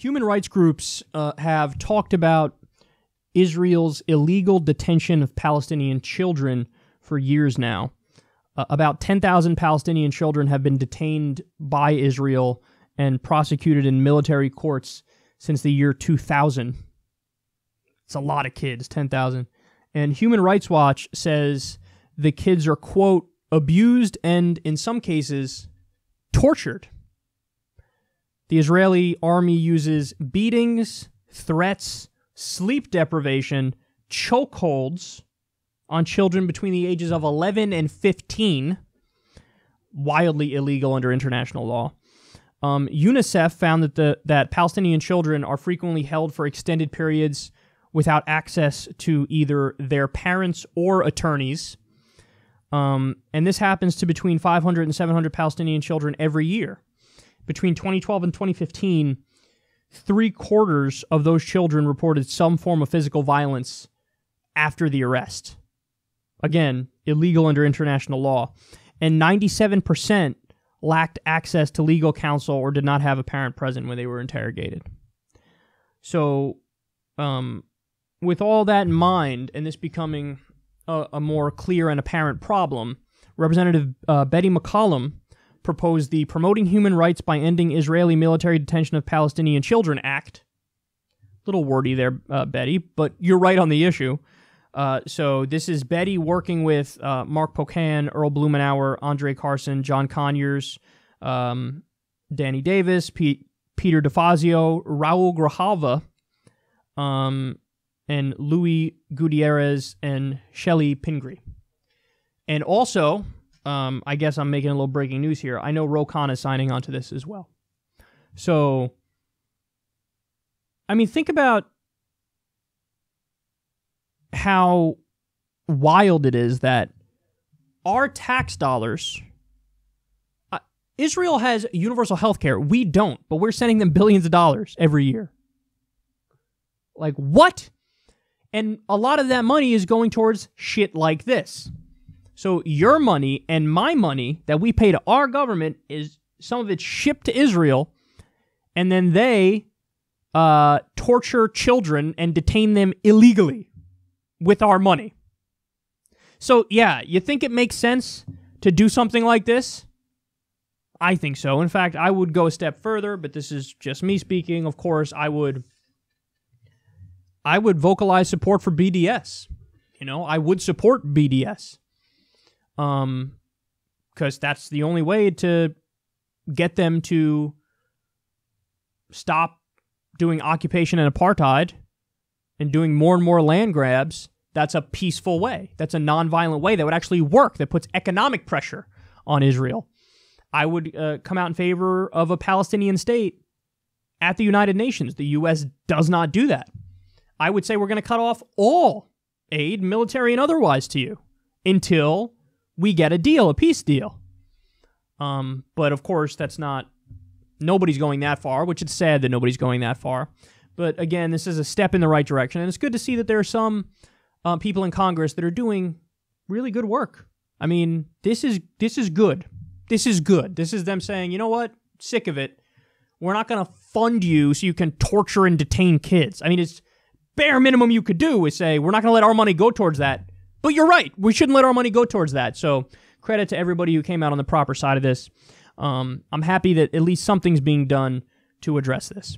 Human rights groups have talked about Israel's illegal detention of Palestinian children for years now. About 10,000 Palestinian children have been detained by Israel and prosecuted in military courts since the year 2000. It's a lot of kids, 10,000. And Human Rights Watch says the kids are, quote, abused and, in some cases, tortured. The Israeli army uses beatings, threats, sleep deprivation, chokeholds on children between the ages of 11 and 15, wildly illegal under international law. UNICEF found that Palestinian children are frequently held for extended periods without access to either their parents or attorneys. And this happens to between 500 and 700 Palestinian children every year. Between 2012 and 2015, 3/4 of those children reported some form of physical violence after the arrest. Again, illegal under international law. And 97% lacked access to legal counsel or did not have a parent present when they were interrogated. So, with all that in mind, and this becoming a more clear and apparent problem, Representative Betty McCollum proposed the Promoting Human Rights by Ending Israeli Military Detention of Palestinian Children Act. Little wordy there, Betty, but you're right on the issue. So this is Betty working with Mark Pocan, Earl Blumenauer, Andre Carson, John Conyers, Danny Davis, Peter DeFazio, Raul Grijalva, and Louis Gutierrez and Shelley Pingree. And also, I guess I'm making a little breaking news here. I know Ro Khan is signing on to this as well. So, I mean, think about how wild it is that our tax dollars... Israel has universal health care. We don't, but we're sending them billions of dollars every year. Like, what? And a lot of that money is going towards shit like this. So your money and my money that we pay to our government is some of it shipped to Israel, and then they torture children and detain them illegally with our money. So yeah, you think it makes sense to do something like this? I think so. In fact, I would go a step further, but this is just me speaking. Of course, I would vocalize support for BDS. You know, I would support BDS. Because that's the only way to get them to stop doing occupation and apartheid and doing more and more land grabs. That's a peaceful way. That's a nonviolent way that would actually work, that puts economic pressure on Israel. I would come out in favor of a Palestinian state at the United Nations. The U.S. does not do that. I would say we're going to cut off all aid, military and otherwise, to you until we get a deal, a peace deal. But of course, that's not... Nobody's going that far, which is sad that nobody's going that far. But again, this is a step in the right direction, and it's good to see that there are some people in Congress that are doing really good work. I mean, this is good. This is good. This is them saying, you know what? Sick of it. We're not going to fund you so you can torture and detain kids. I mean, it's bare minimum you could do is say, we're not going to let our money go towards that. But you're right. We shouldn't let our money go towards that. So credit to everybody who came out on the proper side of this. I'm happy that at least something's being done to address this.